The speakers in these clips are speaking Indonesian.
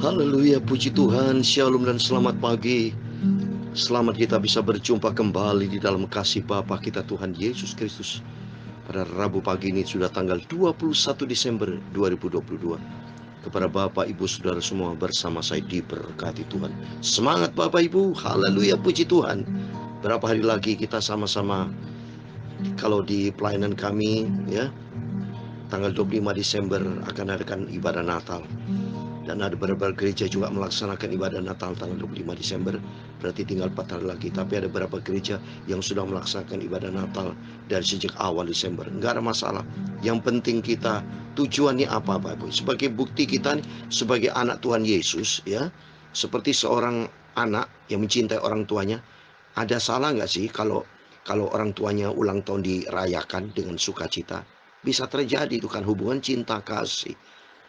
Haleluya, puji Tuhan, shalom dan selamat pagi. Selamat kita bisa berjumpa kembali di dalam kasih Bapa kita Tuhan Yesus Kristus. Pada Rabu pagi ini sudah tanggal 21 Desember 2022. Kepada Bapak, Ibu, Saudara semua bersama saya diberkati Tuhan. Semangat Bapak Ibu, haleluya, puji Tuhan. Berapa hari lagi kita sama-sama kalau di pelayanan kami ya, tanggal 25 Desember akan adakan ibadah Natal. Dan ada beberapa gereja juga melaksanakan ibadah Natal tanggal 25 Desember. Berarti tinggal 4 hari lagi. Tapi ada beberapa gereja yang sudah melaksanakan ibadah Natal dari sejak awal Desember. Enggak ada masalah. Yang penting kita tujuannya apa Bapak Ibu? Sebagai bukti kita sebagai anak Tuhan Yesus ya. Seperti seorang anak yang mencintai orang tuanya. Ada salah nggak sih kalau orang tuanya ulang tahun dirayakan dengan sukacita? Bisa terjadi itu kan hubungan cinta kasih.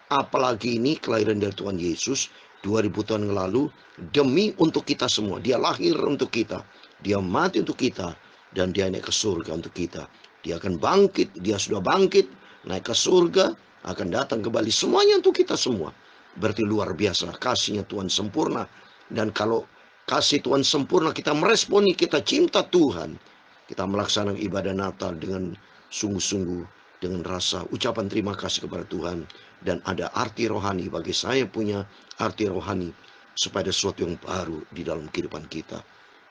Apalagi ini kelahiran dari Tuhan Yesus 2000 tahun yang lalu demi untuk kita semua. Dia lahir untuk kita, dia mati untuk kita, dan dia naik ke surga untuk kita. Dia akan bangkit, dia sudah bangkit, naik ke surga, akan datang kembali, semuanya untuk kita semua. Berarti luar biasa, kasihnya Tuhan sempurna. Dan kalau kasih Tuhan sempurna, kita meresponi, kita cinta Tuhan, kita melaksanakan ibadah Natal dengan sungguh-sungguh, dengan rasa ucapan terima kasih kepada Tuhan. Dan ada arti rohani, bagi saya punya arti rohani supaya ada sesuatu yang baru di dalam kehidupan kita.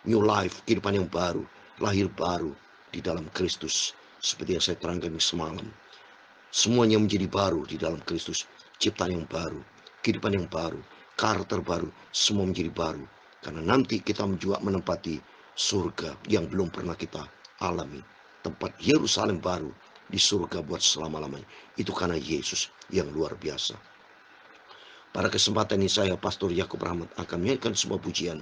New life, kehidupan yang baru, lahir baru di dalam Kristus. Seperti yang saya terangkan semalam, semuanya menjadi baru di dalam Kristus. Ciptaan yang baru, kehidupan yang baru, karakter baru, semua menjadi baru. Karena nanti kita juga menempati surga yang belum pernah kita alami. Tempat Yerusalem baru di surga buat selama-lamanya. Itu karena Yesus yang luar biasa. Pada kesempatan ini saya, Pastor Yakub Rahmat, akan menyanyikan sebuah pujian.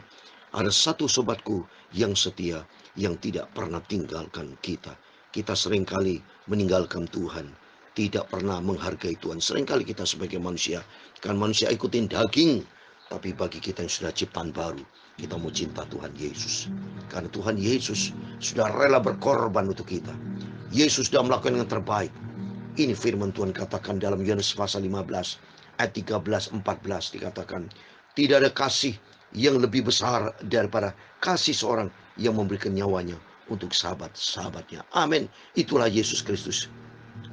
Ada satu sobatku yang setia, yang tidak pernah tinggalkan kita. Kita seringkali meninggalkan Tuhan, tidak pernah menghargai Tuhan. Seringkali kita sebagai manusia, kan manusia ikutin daging. Tapi bagi kita yang sudah ciptaan baru, kita mau cinta Tuhan Yesus. Karena Tuhan Yesus sudah rela berkorban untuk kita. Yesus sudah melakukan yang terbaik. Ini firman Tuhan katakan dalam Yohanes pasal 15 ayat 13-14 dikatakan, tidak ada kasih yang lebih besar daripada kasih seorang yang memberikan nyawanya untuk sahabat-sahabatnya. Amin. Itulah Yesus Kristus.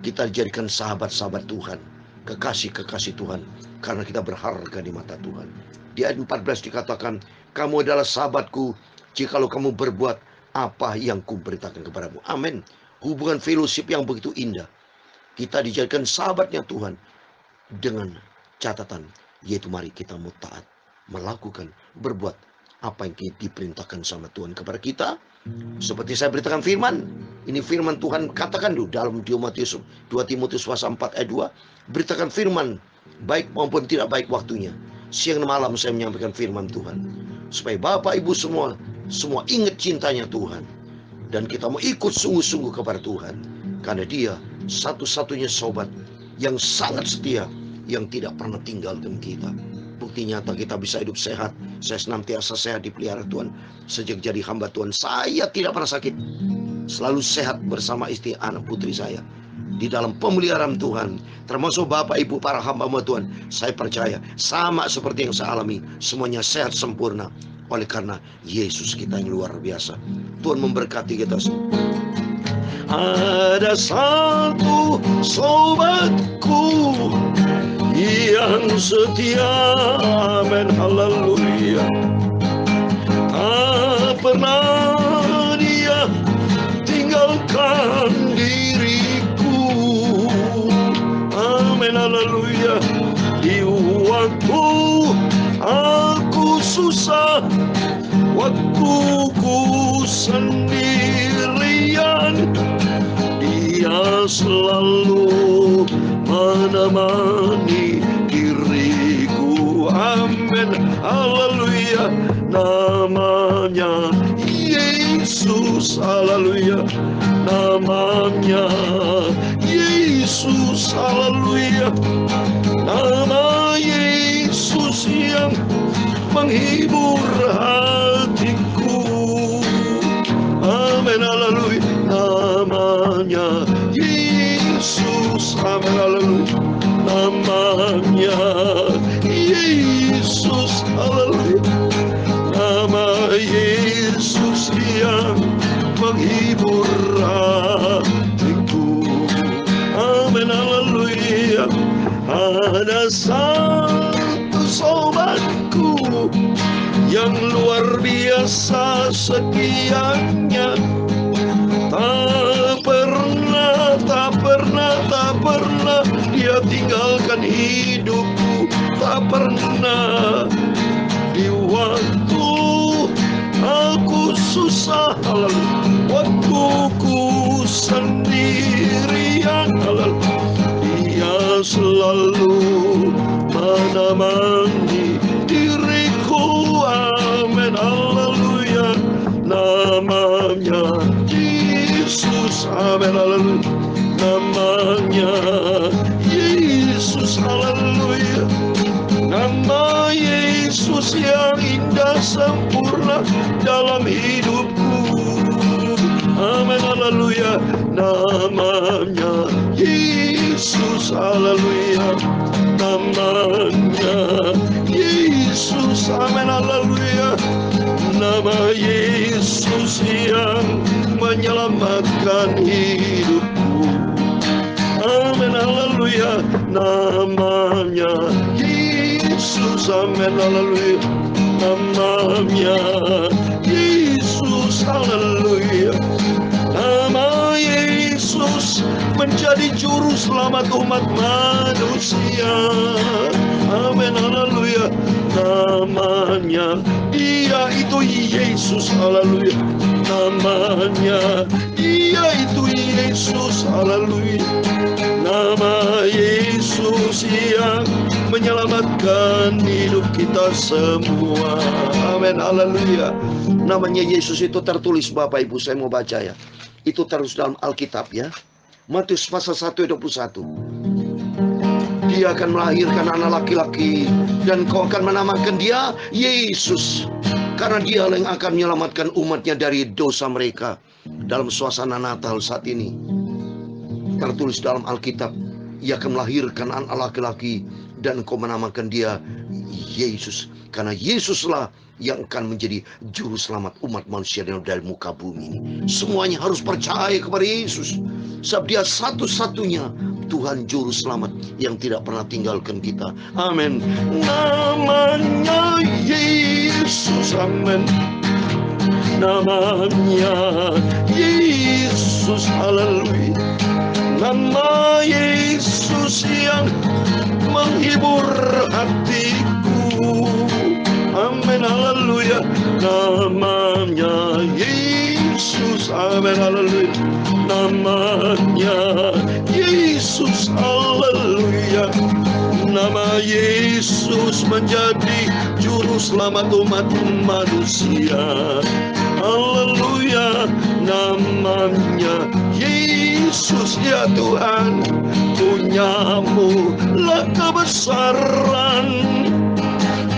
Kita dijadikan sahabat-sahabat Tuhan, kekasih-kekasih Tuhan, karena kita berharga di mata Tuhan. Di ayat 14 dikatakan, kamu adalah sahabatku jikalau kamu berbuat apa yang kuberitakan kepadamu. Amin. Hubungan fellowship yang begitu indah. Kita dijadikan sahabatnya Tuhan dengan catatan, yaitu mari kita mau taat, melakukan, berbuat apa yang diperintahkan sama Tuhan kepada kita. Seperti saya beritakan firman, ini firman Tuhan katakan dulu dalam 2 Timotius pasal 4 ayat 2, beritakan firman, baik maupun tidak baik waktunya. Siang dan malam saya menyampaikan firman Tuhan, supaya Bapak Ibu semua ingat cintanya Tuhan. Dan kita mau ikut sungguh-sungguh kepada Tuhan. Karena dia satu-satunya sobat yang sangat setia, yang tidak pernah tinggalkan kita. Bukti nyata kita bisa hidup sehat. Saya senantiasa sehat dipelihara Tuhan. Sejak jadi hamba Tuhan, saya tidak pernah sakit. Selalu sehat bersama istri anak putri saya. Di dalam pemeliharaan Tuhan, termasuk Bapak Ibu para hamba Tuhan, saya percaya sama seperti yang saya alami, semuanya sehat sempurna. Oleh karena Yesus kita yang luar biasa. Tuhan memberkati kita. Ada satu sobatku yang setia, amin, haleluya. Tak pernah dia tinggalkan diriku, amin, haleluya. Di waktu aku susah, waktu ku sendirian, dia selalu menemani diriku, amin, haleluya. Namanya Yesus, haleluya. Namanya Yesus, haleluya. Nama Yesus yang menghibur hatiku, amin, haleluya. Namanya Yesus, amin, haleluya. Namanya haleluya. Ada satu sobatku yang luar biasa setianya, tak pernah dia tinggalkan hidupku, tak pernah. Di waktu aku susah, waktu ku sendirian, dia selalu menemani diriku. Amin, haleluya. Namanya Yesus, amin, haleluya. Namanya Yesus, haleluya. Nama Yesus yang indah sempurna dalam hidupku. Amin, haleluya. Namanya Yesus, haleluya. Namanya Yesus, amin, haleluya. Nama Yesus yang menyelamatkan hidupku. Amin, haleluya. Namanya Yesus, amin, haleluya. Namanya Yesus, haleluya. Nama Yesus menjadi juru selamat umat manusia. Amin, haleluya. Namanya Dia itu Yesus, haleluya. Namanya Dia itu Yesus, haleluya. Nama Yesus yang menyelamatkan hidup kita semua. Amin, haleluya. Namanya Yesus itu tertulis, Bapak Ibu, saya mau baca ya. Itu terus dalam Alkitab ya. Matius pasal 1 ayat 21. Dia akan melahirkan anak laki-laki dan kau akan menamakan dia Yesus, karena dia yang akan menyelamatkan umatnya dari dosa mereka. Dalam suasana Natal saat ini tertulis dalam Alkitab, ia akan melahirkan anak laki-laki dan kau menamakan dia Yesus, karena Yesuslah yang akan menjadi juru selamat umat manusia dari muka bumi ini. Semuanya harus percaya kepada Yesus, sebab dia satu-satunya Tuhan juru selamat yang tidak pernah tinggalkan kita. Amin. Namanya Yesus, amin. Namanya Yesus, haleluya. Nama Yesus yang menghibur hatiku. Amin, haleluya. Namanya Yesus, amin, haleluya. Namanya Yesus, haleluya. Nama Yesus menjadi juru selamat umat manusia. Haleluya. Namanya Yesus, ya Tuhan, punyamu lah kebesaran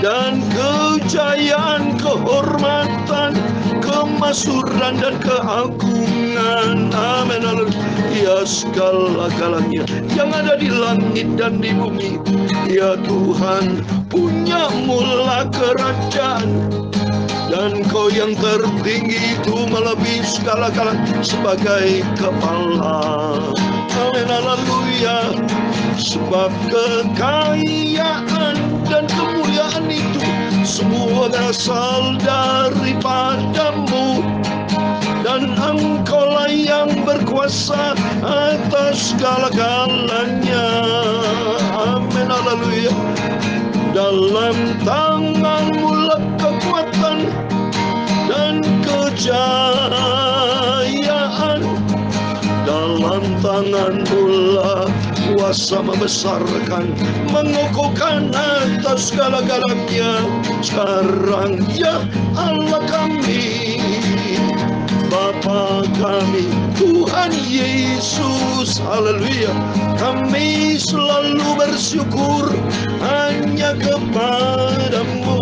dan kejayaan, kehormatan, kemasyhuran dan keagungan. Amin, haleluya. Ya segala-galanya yang ada di langit dan di bumi, ya Tuhan, punyamulah kerajaan, dan kau yang tertinggi itu melebihi segala-galanya sebagai kepala. Amin, haleluya. Sebab kekayaan dan kemuliaan itu semua berasal daripadamu, dan engkaulah yang berkuasa atas segala-galanya. Amin, haleluya. Dalam tanganmu lah kekuatan dan kejayaan, dalam tanganmu lah kuasa membesarkan, mengukuhkan atas segala-galanya. Sekarang ya Allah kami, Bapa kami, Tuhan Yesus, haleluya. Kami selalu bersyukur hanya kepadamu.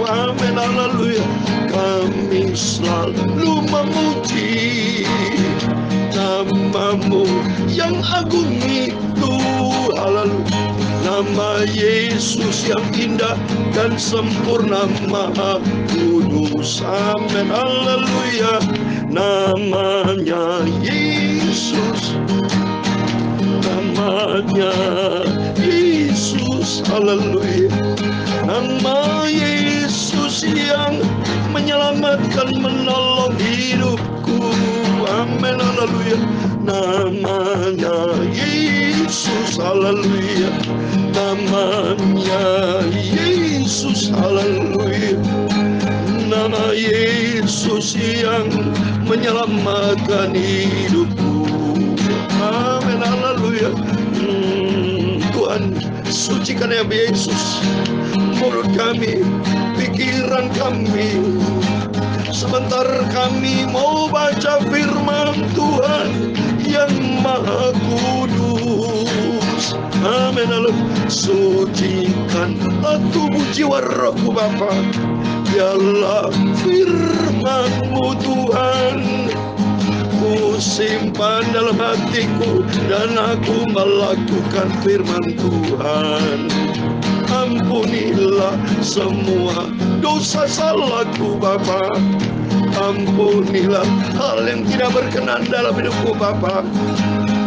Amin, haleluya. Kami selalu memuji namamu yang agung itu, haleluya. Nama Yesus yang indah dan sempurna, maha kudus. Amin, haleluya. Namanya Yesus, nama namanya Yesus, haleluya. Nama Yesus yang menyelamatkan, menolong hidupku. Amin, haleluya. Namanya Yesus, haleluya. Namanya Yesus, haleluya. Nama Yesus yang menyelamatkan hidupku. Amin, haleluya. Tuhan, sucikan ya Yesus mulut kami, pikiran kami. Sebentar kami mau baca firman Tuhan yang Maha Kudus. Amin, haleluya. Sucikan tubuh jiwa rohku Bapa, biarlah firman-Mu Tuhan ku simpan dalam hatiku, dan aku melakukan firman Tuhan. Ampunilah semua dosa salahku Bapa. Ampunilah hal yang tidak berkenan dalam hidupku Bapa.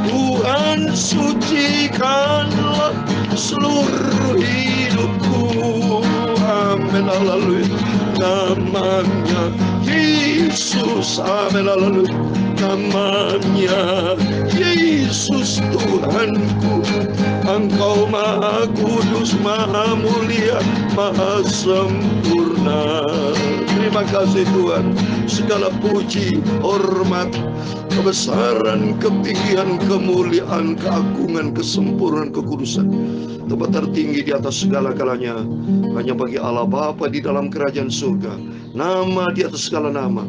Tuhan, sucikanlah seluruh hidupku. Amin, haleluya. Namanya Yesus, amin, haleluya. Namanya Yesus Tuhanku. Engkau Maha Kudus, Maha Mulia, Maha Sempurna. Terima kasih Tuhan. Segala puji, hormat, kebesaran, ketinggian, kemuliaan, keagungan, kesempurnaan, kekudusan, tempat tertinggi di atas segala-galanya hanya bagi Allah Bapa di dalam kerajaan surga. Nama di atas segala nama,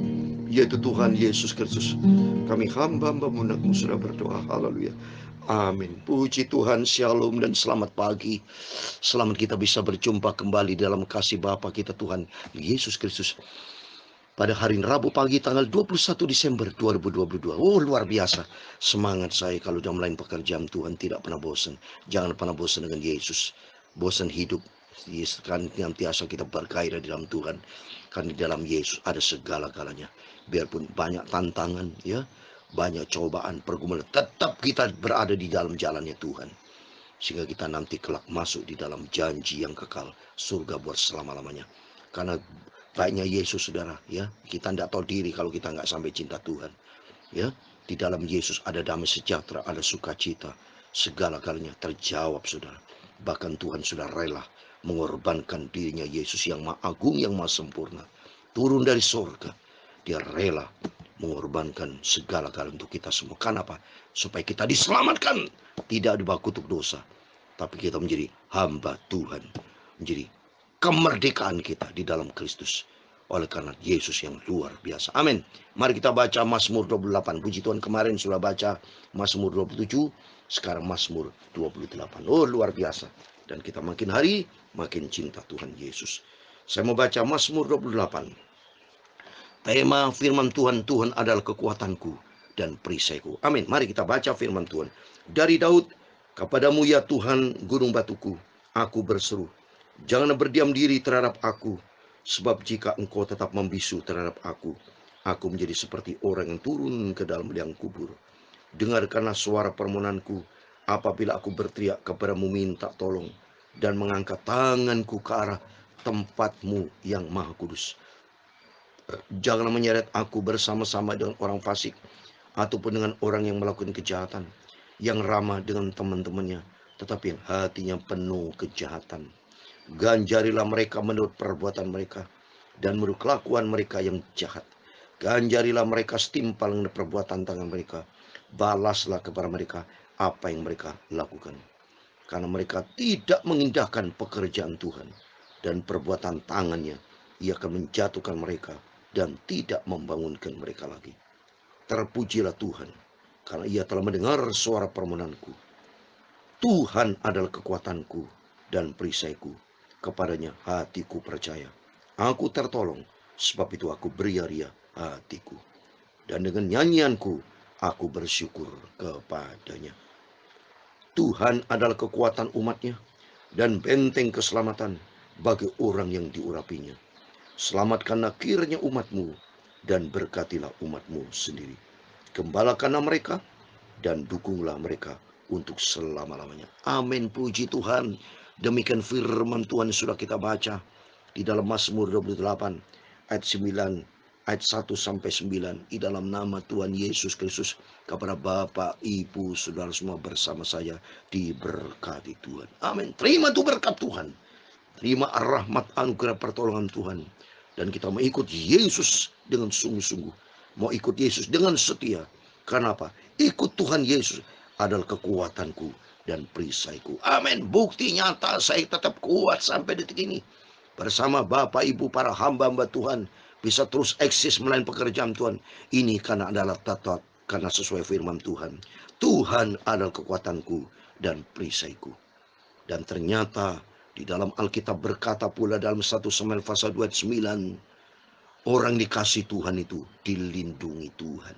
yaitu Tuhan Yesus Kristus. Kami hamba-hamba-Mu sudah berdoa. Haleluya. Amin. Puji Tuhan, shalom dan selamat pagi. Selamat kita bisa berjumpa kembali dalam kasih Bapa kita Tuhan Yesus Kristus. Pada hari Rabu pagi tanggal 21 Desember 2022. Oh, luar biasa. Semangat saya kalau dalam lain pekerjaan Tuhan, tidak pernah bosan. Jangan pernah bosan dengan Yesus. Bosan hidup. Yesus kan senantiasa kita bergairah di dalam Tuhan. Karena di dalam Yesus ada segala-galanya. Biarpun banyak tantangan, ya, banyak cobaan, pergumulan, tetap kita berada di dalam jalannya Tuhan. Sehingga kita nanti kelak masuk di dalam janji yang kekal, surga buat selama-lamanya. Karena baiknya Yesus, saudara, ya, kita tidak tahu diri kalau kita nggak sampai cinta Tuhan, ya. Di dalam Yesus ada damai sejahtera, ada sukacita, segala-galanya terjawab, saudara. Bahkan Tuhan sudah rela mengorbankan dirinya, Yesus yang Maha Agung, yang Maha Sempurna, turun dari surga. Dia rela mengorbankan segala-galanya untuk kita semua. Kenapa? Supaya kita diselamatkan, tidak dibawah kutuk dosa, tapi kita menjadi hamba Tuhan, menjadi kemerdekaan kita di dalam Kristus oleh karena Yesus yang luar biasa. Amin. Mari kita baca Mazmur 28. Puji Tuhan, kemarin sudah baca Mazmur 27, sekarang Mazmur 28. Oh, luar biasa. Dan kita makin hari makin cinta Tuhan Yesus. Saya mau baca Mazmur 28. Tema firman Tuhan, Tuhan adalah kekuatanku dan perisaiku. Amin. Mari kita baca firman Tuhan. Dari Daud, kepadamu ya Tuhan gunung batuku, aku berseru. Jangan berdiam diri terhadap aku, sebab jika engkau tetap membisu terhadap aku menjadi seperti orang yang turun ke dalam liang kubur. Dengarkanlah suara permohonanku apabila aku berteriak kepadamu minta tolong, dan mengangkat tanganku ke arah tempatmu yang maha kudus. Janganlah menyeret aku bersama-sama dengan orang fasik, ataupun dengan orang yang melakukan kejahatan, yang ramah dengan teman-temannya, tetapi yang hatinya penuh kejahatan. Ganjarilah mereka menurut perbuatan mereka, dan menurut kelakuan mereka yang jahat. Ganjarilah mereka setimpal dengan perbuatan tangan mereka. Balaslah kepada mereka apa yang mereka lakukan. Karena mereka tidak mengindahkan pekerjaan Tuhan, dan perbuatan tangannya, ia akan menjatuhkan mereka dan tidak membangunkan mereka lagi. Terpujilah Tuhan, karena ia telah mendengar suara permohonanku. Tuhan adalah kekuatanku dan perisaiku. Kepadanya hatiku percaya. Aku tertolong, sebab itu aku beria-ria hatiku. Dan dengan nyanyianku, aku bersyukur kepadanya. Tuhan adalah kekuatan umatnya dan benteng keselamatan bagi orang yang diurapinya. Selamatkanlah kiranya umatmu dan berkatilah umatmu sendiri. Gembalakanlah mereka dan dukunglah mereka untuk selama-lamanya. Amin, puji Tuhan. Demikian firman Tuhan yang sudah kita baca di dalam Mazmur 28 ayat 9, ayat 1 sampai 9. Di dalam nama Tuhan Yesus Kristus, kepada Bapak, Ibu, saudara semua bersama saya diberkati Tuhan. Amin. Terima tuh berkat Tuhan. Terima rahmat anugerah pertolongan Tuhan. Dan kita mau ikut Yesus dengan sungguh-sungguh. Mau ikut Yesus dengan setia. Karena apa? Ikut Tuhan Yesus adalah kekuatanku dan perisaiku. Amin. Bukti nyata saya tetap kuat sampai detik ini. Bersama Bapak Ibu para hamba-hamba Tuhan. Bisa terus eksis melayani pekerjaan Tuhan. Ini karena adalah tetap karena sesuai firman Tuhan. Tuhan adalah kekuatanku dan perisaiku. Dan ternyata di dalam Alkitab berkata pula dalam 1 Samuel pasal 2 ayat 9. Orang dikasih Tuhan itu dilindungi Tuhan.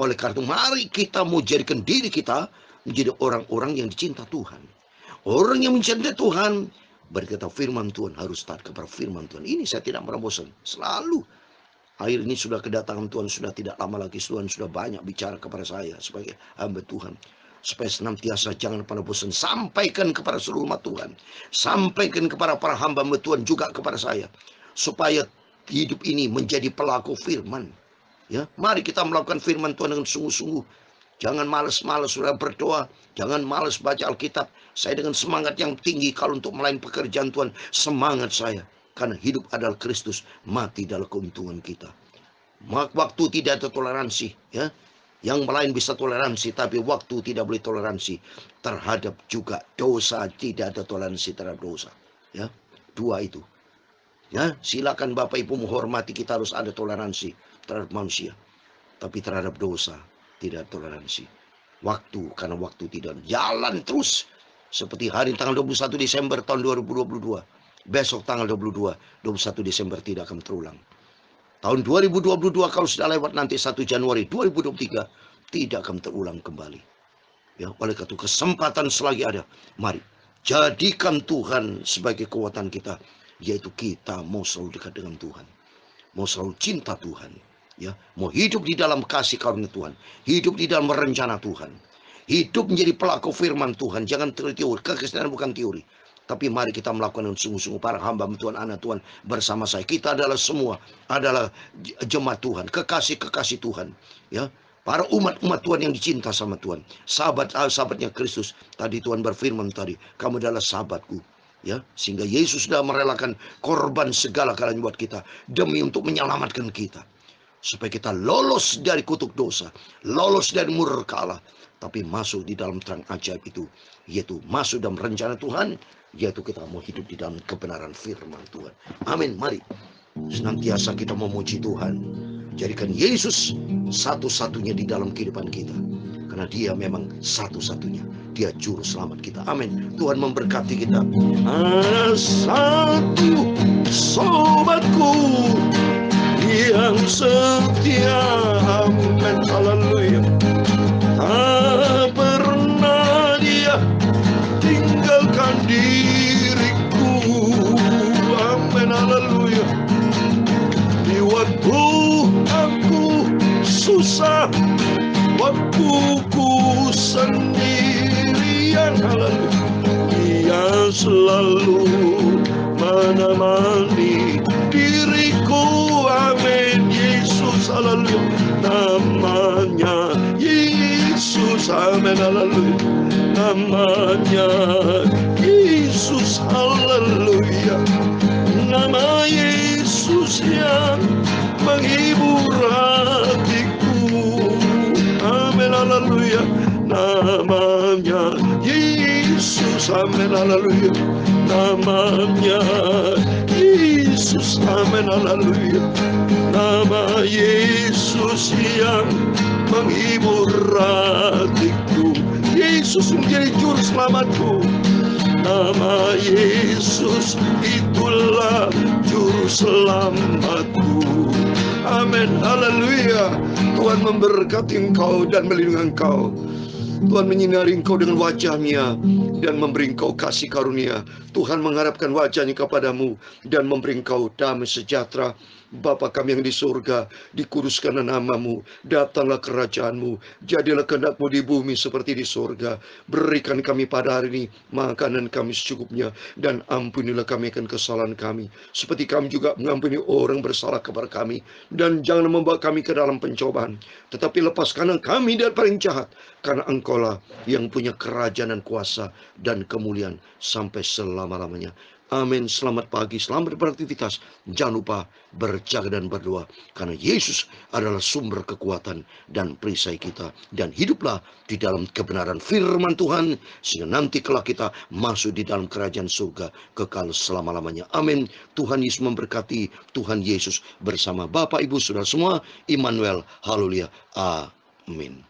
Oleh karena itu mari kita mau jadikan diri kita menjadi orang-orang yang dicinta Tuhan. Orang yang mencintai Tuhan berkata firman Tuhan, harus taat kepada firman Tuhan. Ini saya tidak pernah bosan. Selalu. Akhir ini sudah kedatangan Tuhan, sudah tidak lama lagi Tuhan sudah banyak bicara kepada saya sebagai hamba Tuhan. Supaya senantiasa jangan pernah bosan. Sampaikan kepada seluruh umat Tuhan. Sampaikan kepada para hamba-hamba Tuhan juga kepada saya. Supaya hidup ini menjadi pelaku firman. Ya, mari kita melakukan firman Tuhan dengan sungguh-sungguh. Jangan malas-malas sudah berdoa. Jangan malas baca Alkitab. Saya dengan semangat yang tinggi kalau untuk melayani pekerjaan Tuhan. Semangat saya. Karena hidup adalah Kristus. Mati adalah keuntungan kita. Waktu tidak ada toleransi. Ya. Yang lain bisa toleransi, tapi waktu tidak boleh toleransi terhadap juga dosa. Tidak ada toleransi terhadap dosa. Ya, dua itu. Ya, silakan Bapak Ibu menghormati, kita harus ada toleransi terhadap manusia. Tapi terhadap dosa tidak ada toleransi. Waktu, karena waktu tidak jalan terus. Seperti hari tanggal 21 Desember tahun 2022. Besok tanggal 21 Desember tidak akan terulang. Tahun 2022 kalau sudah lewat nanti 1 Januari 2023 tidak akan terulang kembali. Ya, oleh karena itu kesempatan selagi ada, mari jadikan Tuhan sebagai kekuatan kita, yaitu kita mau selalu dekat dengan Tuhan, mau selalu cinta Tuhan, ya, mau hidup di dalam kasih karunia Tuhan, hidup di dalam rencana Tuhan, hidup menjadi pelaku firman Tuhan. Jangan teori, kekristenan bukan teori. Tapi mari kita melakukan dengan sungguh-sungguh. Para hamba Tuhan, anak Tuhan bersama saya. Kita adalah semua adalah jemaat Tuhan, kekasih-kekasih Tuhan. Ya, para umat-umat Tuhan yang dicinta sama Tuhan. Sahabatnya Kristus. Tadi Tuhan berfirman tadi, kamu adalah sahabatku. Ya, sehingga Yesus sudah merelakan korban segala galanya buat kita demi untuk menyelamatkan kita. Supaya kita lolos dari kutuk dosa, lolos dari murka Allah, tapi masuk di dalam terang ajaib itu, yaitu masuk dalam rencana Tuhan, yaitu kita mau hidup di dalam kebenaran firman Tuhan. Amin. Mari senantiasa kita memuji Tuhan. Jadikan Yesus satu-satunya di dalam kehidupan kita. Karena dia memang satu-satunya. Dia juru selamat kita. Amin. Tuhan memberkati kita. Satu sobatku yang setia. Amin. Haleluya. Tak pernah dia tinggalkan diriku. Amin, haleluya. Di waktu aku susah, waktu ku sendirian, haleluya, dia selalu menemani diriku. Amin. Yesus, haleluya. Namanya Yesus, amin, haleluya. Namanya Yesus, haleluya. Nama Yesus yang menghibur hatiku. Amin, haleluya. Namanya Yesus, amin, haleluya. Namanya Yesus, amin, haleluya. Nama Yesus yang menghibur hatiku. Yesus menjadi juru selamatku. Nama Yesus itulah juru selamatku. Amin, haleluya. Tuhan memberkati engkau dan melindungi engkau. Tuhan menyinari engkau dengan wajah-Nya dan memberi engkau kasih karunia. Tuhan mengharapkan wajah-Nya kepadamu dan memberi engkau damai sejahtera Bapa kami yang di surga, dikuduskanlah namamu, datanglah kerajaanmu, jadilah kehendak-mu di bumi seperti di surga. Berikan kami pada hari ini makanan kami secukupnya, dan ampunilah kami akan kesalahan kami, seperti kami juga mengampuni orang bersalah kepada kami. Dan jangan membawa kami ke dalam pencobaan, tetapi lepaskanlah kami dari paling jahat, karena Engkaulah yang punya kerajaan dan kuasa dan kemuliaan sampai selama-lamanya. Amin. Selamat pagi, selamat beraktivitas. Jangan lupa berjaga dan berdoa, karena Yesus adalah sumber kekuatan dan perisai kita. Dan hiduplah di dalam kebenaran firman Tuhan, sehingga nanti kelak kita masuk di dalam kerajaan surga kekal selama-lamanya. Amin. Tuhan Yesus memberkati. Tuhan Yesus bersama Bapak, Ibu, Saudara semua. Immanuel. Haleluya. Amin.